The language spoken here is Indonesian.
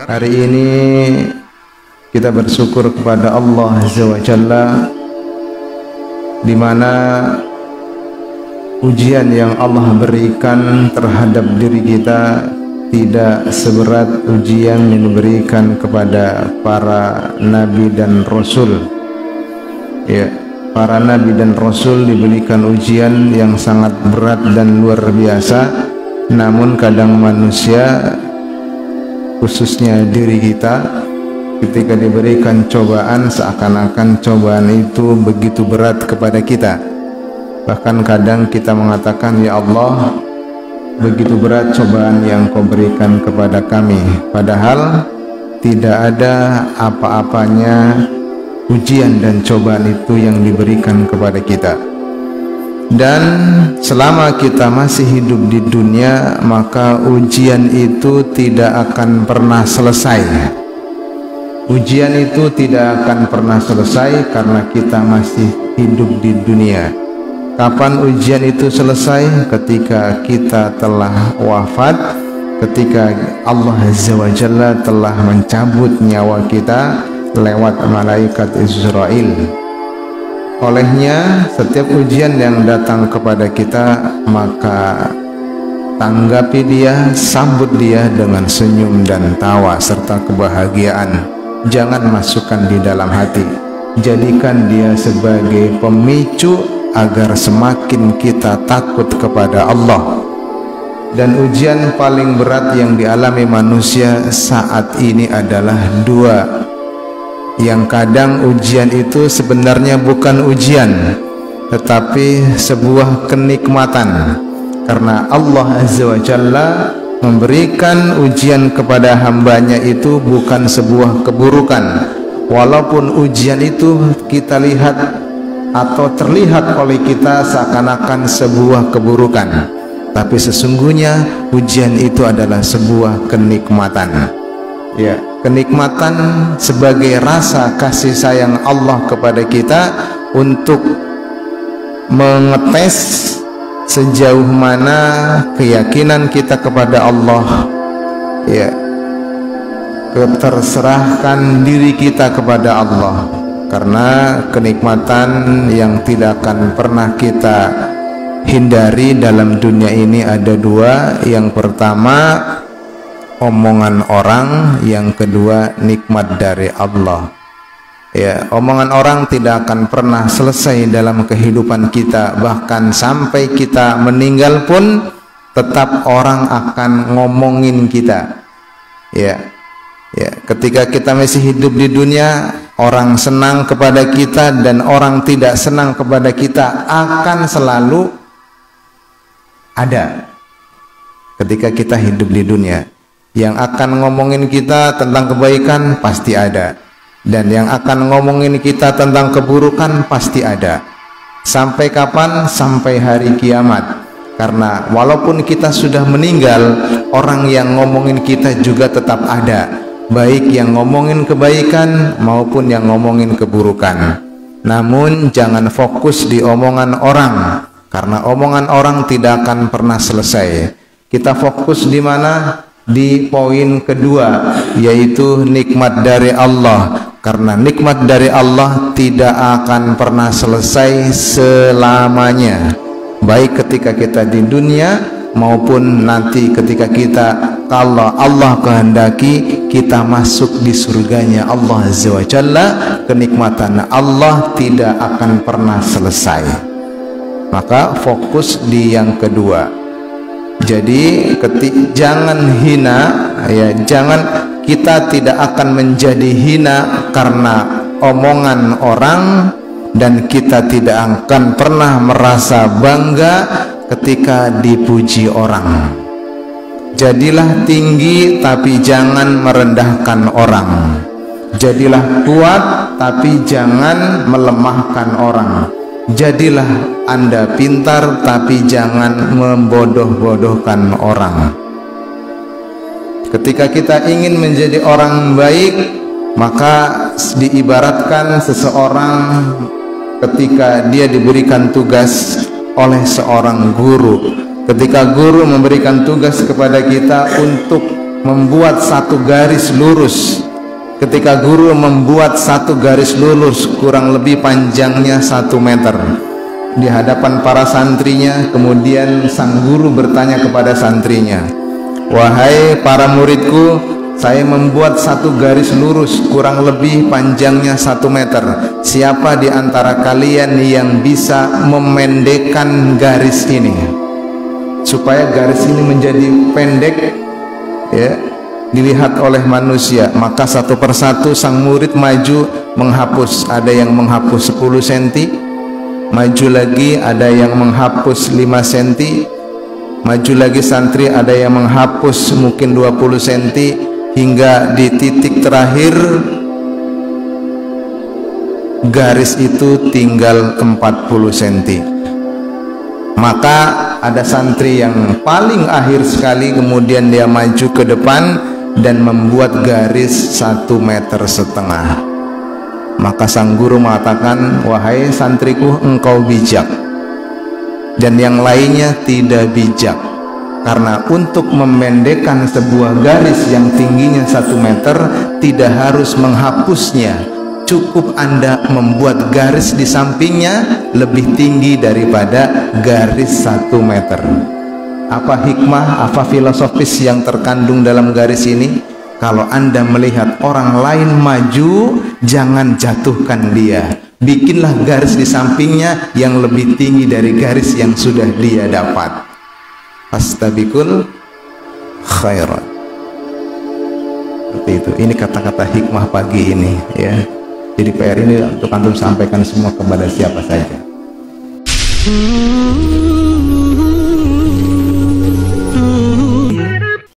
Hari ini kita bersyukur kepada Allah Azza wa Jalla, di mana ujian yang Allah berikan terhadap diri kita tidak seberat ujian yang diberikan kepada para nabi dan rasul. Ya, para nabi dan rasul diberikan ujian yang sangat berat dan luar biasa. Namun kadang manusia, khususnya diri kita, ketika diberikan cobaan seakan-akan cobaan itu begitu berat kepada kita. Bahkan kadang kita mengatakan, ya Allah, begitu berat cobaan yang kau berikan kepada kami, padahal tidak ada apa-apanya ujian dan cobaan itu yang diberikan kepada kita. Dan selama kita masih hidup di dunia, maka ujian itu tidak akan pernah selesai. Ujian itu tidak akan pernah selesai karena kita masih hidup di dunia. Kapan ujian itu selesai? Ketika kita telah wafat, ketika Allah Azza wa Jalla telah mencabut nyawa kita lewat malaikat Israel. Olehnya, setiap ujian yang datang kepada kita, maka tanggapi dia, sambut dia dengan senyum dan tawa serta kebahagiaan. Jangan masukkan di dalam hati, jadikan dia sebagai pemicu agar semakin kita takut kepada Allah. Dan ujian paling berat yang dialami manusia saat ini adalah dua. Yang kadang ujian itu sebenarnya bukan ujian, tetapi sebuah kenikmatan, karena Allah Azza wa Jalla memberikan ujian kepada hambanya itu bukan sebuah keburukan. Walaupun ujian itu kita lihat atau terlihat oleh kita seakan-akan sebuah keburukan, tapi sesungguhnya ujian itu adalah sebuah kenikmatan. Ya, kenikmatan sebagai rasa kasih sayang Allah kepada kita untuk mengetes sejauh mana keyakinan kita kepada Allah, ya, keterserahkan diri kita kepada Allah. Karena kenikmatan yang tidak akan pernah kita hindari dalam dunia ini ada dua. Yang pertama, omongan orang. Yang kedua, nikmat dari Allah. Ya, omongan orang tidak akan pernah selesai dalam kehidupan kita. Bahkan sampai kita meninggal pun tetap orang akan ngomongin kita. Ya, ketika kita masih hidup di dunia, orang senang kepada kita dan orang tidak senang kepada kita akan selalu ada. Ketika kita hidup di dunia, yang akan ngomongin kita tentang kebaikan pasti ada, dan yang akan ngomongin kita tentang keburukan pasti ada. Sampai kapan? Sampai hari kiamat. Karena walaupun kita sudah meninggal, orang yang ngomongin kita juga tetap ada, baik yang ngomongin kebaikan maupun yang ngomongin keburukan. Namun jangan fokus di omongan orang, karena omongan orang tidak akan pernah selesai. Kita fokus di mana? Di poin kedua, yaitu nikmat dari Allah. Karena nikmat dari Allah tidak akan pernah selesai selamanya, baik ketika kita di dunia maupun nanti ketika kita, kalau Allah kehendaki, kita masuk di surganya Allah Azza wa Jalla. Kenikmatan Allah tidak akan pernah selesai. Maka fokus di yang kedua. Jadi jangan hina, ya, kita tidak akan menjadi hina karena omongan orang, dan kita tidak akan pernah merasa bangga ketika dipuji orang. Jadilah tinggi tapi jangan merendahkan orang. Jadilah kuat tapi jangan melemahkan orang. Jadilah Anda pintar tapi jangan membodoh-bodohkan orang. Ketika kita ingin menjadi orang baik, maka diibaratkan seseorang ketika dia diberikan tugas oleh seorang guru. Ketika guru memberikan tugas kepada kita untuk membuat satu garis lurus. Ketika guru membuat satu garis lurus kurang lebih panjangnya 1 meter di hadapan para santrinya, kemudian sang guru bertanya kepada santrinya, "Wahai para muridku, saya membuat satu garis lurus kurang lebih panjangnya 1 meter. Siapa di antara kalian yang bisa memendekkan garis ini supaya garis ini menjadi pendek, ya, dilihat oleh manusia?" Maka satu persatu sang murid maju menghapus. Ada yang menghapus 10 cm, maju lagi ada yang menghapus 5 cm, maju lagi santri ada yang menghapus mungkin 20 cm, hingga di titik terakhir garis itu tinggal 40 cm. Maka ada santri yang paling akhir sekali, kemudian dia maju ke depan dan membuat garis 1,5 meter. Maka sang guru mengatakan, "Wahai santriku, engkau bijak dan yang lainnya tidak bijak, karena untuk memendekkan sebuah garis yang tingginya 1 meter tidak harus menghapusnya, cukup Anda membuat garis di sampingnya lebih tinggi daripada garis 1 meter." Apa hikmah, apa filosofis yang terkandung dalam garis ini? Kalau Anda melihat orang lain maju, jangan jatuhkan dia, bikinlah garis di sampingnya yang lebih tinggi dari garis yang sudah dia dapat. Fastabiqul khairat. Seperti itu. Ini kata-kata hikmah pagi ini, ya. Jadi PR ini untuk antum sampaikan semua kepada siapa saja.